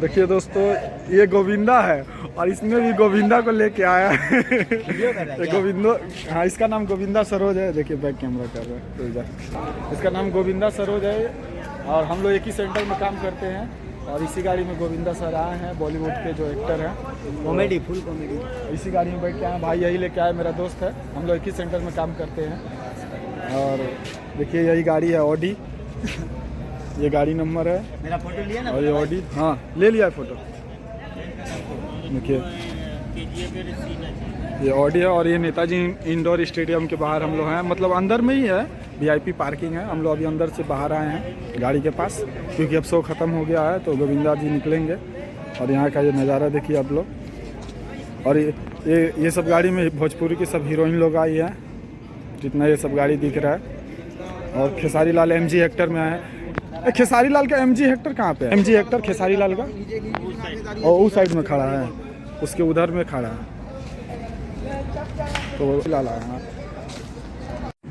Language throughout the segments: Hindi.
देखिए दोस्तों, ये गोविंदा है और इसने भी गोविंदा को लेके आया है। गोविंदो, हाँ, इसका नाम गोविंदा सरोज है। देखिए बैक कैमरा कर रहा है तो इधर। इसका नाम गोविंदा सरोज है और हम लोग एक ही सेंटर में काम करते हैं और इसी गाड़ी में गोविंदा सर आए हैं, बॉलीवुड के जो एक्टर हैं, कॉमेडी, फुल कॉमेडी। इसी गाड़ी में बैठ के आए। भाई यही लेके आए, मेरा दोस्त है, हम लोग एक ही सेंटर में काम करते हैं। और देखिए यही गाड़ी है ऑडी, ये गाड़ी नंबर है। मेरा फोटो लिया ना? और ये ऑडी, हाँ ले लिया फोटो। देखिए ये ऑडी है और ये नेताजी इंडोर स्टेडियम के बाहर हम लोग हैं, मतलब अंदर में ही है, वीआईपी पार्किंग है। हम लोग अभी अंदर से बाहर आए हैं गाड़ी के पास, क्योंकि अब शो ख़त्म हो गया है तो गोविंदा जी निकलेंगे। और यहाँ का ये नज़ारा देखिए आप लोग। और ये सब गाड़ी में भोजपुरी की सब हीरोइन लोग आई हैं, जितना ये सब गाड़ी दिख रहा है। और खेसारी लाल एमजी हेक्टर में आए। खेसारी लाल का एमजी हेक्टर कहाँ पे है? एमजी हेक्टर खेसारी लाल का और उस साइड में खड़ा है, उसके उधर में खड़ा है तो लाल आया।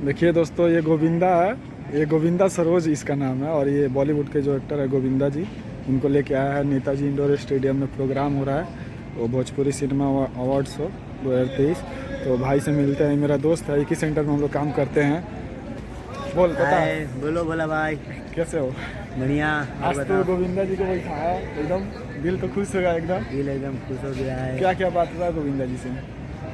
देखिए दोस्तों, ये गोविंदा है, ये गोविंदा सरोज इसका नाम है। और ये बॉलीवुड के जो एक्टर है गोविंदा जी, उनको लेके आया है। नेताजी इंडोर स्टेडियम में प्रोग्राम हो रहा है, वो भोजपुरी सिनेमा अवार्ड शो 2023। तो भाई से मिलते हैं, मेरा दोस्त है, एक ही सेंटर में हम लोग काम करते हैं। बोल बता। बोलो भोला भाई, कैसे हो? बढ़िया। आज तो गोविंदा जी को बैठाया, एकदम दिल तो खुश होगा, एकदम दिल एकदम खुश हो गया है। क्या क्या बात हुआ गोविंदा जी से?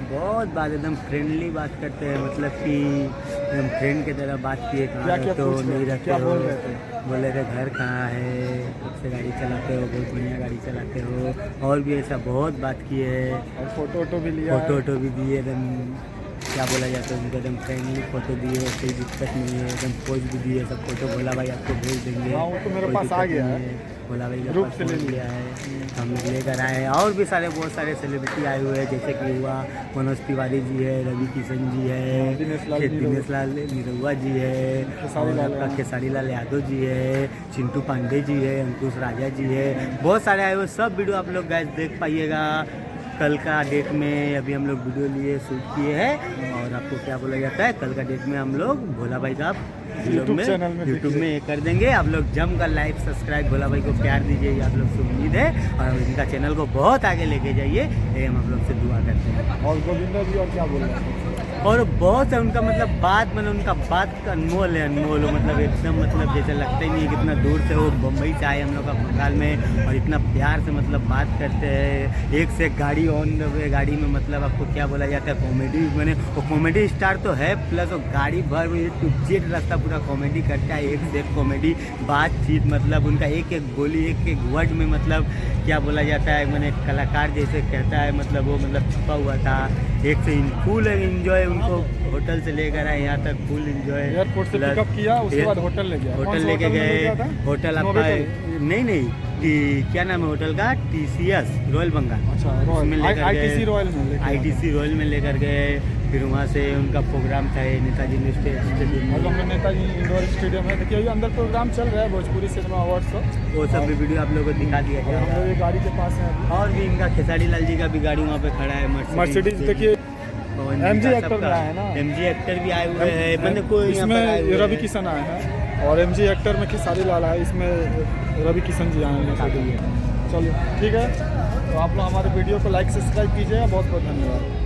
बहुत बात, एकदम फ्रेंडली बात करते हैं, मतलब कि एकदम फ्रेंड की तरह बात किए। क्या क्या तो नहीं रखते क्या हो? बोल रहे थे? बोले थे घर कहाँ है, कब से गाड़ी चलाते हो, बहुत बढ़िया गाड़ी चलाते हो। और भी ऐसा बहुत बात किए है। और फोटो वोटो भी लिया, फोटो वोटो भी दिए, एकदम क्या बोला जाता है उनको, एकदम फ्रेंडली फोटो दिए, कोई दिक्कत नहीं है, एकदम पोज भी दिए। सब फोटो भोला भाई आपको भेज देंगे। हाँ, वो तो मेरे पास आ गया है, भोला भाई ग्रुप का से ले लिया है, हम लोग लेकर आए हैं। और भी बहुत सारे सेलिब्रिटी आए हुए हैं, जैसे कि हुआ मनोज तिवारी जी है, रवि किशन जी है, दिनेश लाल निरहुआ जी है, आपका खेसारी लाल यादव जी है, चिंटू पांडे जी है, अंकुश राजा जी है, बहुत सारे आए हुए। सब वीडियो आप लोग गैस देख पाइएगा। कल का डेट में अभी हम लोग वीडियो लिए शूट किए हैं और आपको क्या बोला जाता है, कल का डेट में हम लोग भोला भाई का यूट्यूब में कर देंगे। आप लोग जम कर लाइक सब्सक्राइब भोला भाई को प्यार दीजिए, आप लोग से उम्मीद है। और इनका चैनल को बहुत आगे लेके जाइए, ये हम लोग से दुआ करते हैं। और गोविंदा जी और क्या बोल रहे हैं? और बहुत है उनका मतलब बात, मतलब उनका बात का अनमोल है, अनमोल मतलब एकदम, मतलब जैसे लगता ही नहीं है कितना दूर से वो बम्बई से आए हम लोग का बंगाल में, और इतना प्यार से मतलब बात करते हैं। एक से एक गाड़ी ऑन द वे, गाड़ी में मतलब आपको क्या बोला जाता है, कॉमेडी, मैंने वो कॉमेडी स्टार तो है, प्लस वो गाड़ी भर में टू जेड रास्ता पूरा कॉमेडी करता है। एक से एक कॉमेडी बातचीत, मतलब उनका एक एक बोली, एक एक वर्ड में मतलब क्या बोला जाता है, मैंने कलाकार जैसे कहता है, मतलब वो मतलब छुपा हुआ था। एक से फुल एंजॉय, उनको होटल से लेकर आए यहाँ तक, फुल एंजॉय। एयरपोर्ट से पिकअप किया, उसके बाद होटल ले गया। होटल लेके गए, होटल आपका नहीं क्या नाम है होटल का, TCS रॉयल बंगाल। अच्छा, ITC रॉयल में लेकर गए। फिर वहाँ से उनका प्रोग्राम था नेताजी स्टेडियम, और हम नेताजी इंडोर स्टेडियम है। देखिए अभी अंदर प्रोग्राम चल रहा है भोजपुरी सिनेमा अवार्ड शो, वो सब भी वीडियो आप लोगों को दिखा दिया हम लोग ये गाड़ी के पास है। और भी इनका खेसारी लाल जी का भी गाड़ी वहाँ पे खड़ा है, मर्सिडीज। देखिए एमजी एक्टर भी आए हैं ना, एमजी एक्टर भी आए हुए हैं, मतलब कोई इसमें रवि किशन आए हैं और एमजी एक्टर में खेसारी लाल है, इसमें रवि किशन जी आए हैं। चलो ठीक है, तो आप लोग हमारे वीडियो को लाइक सब्सक्राइब कीजिएगा। बहुत बहुत धन्यवाद।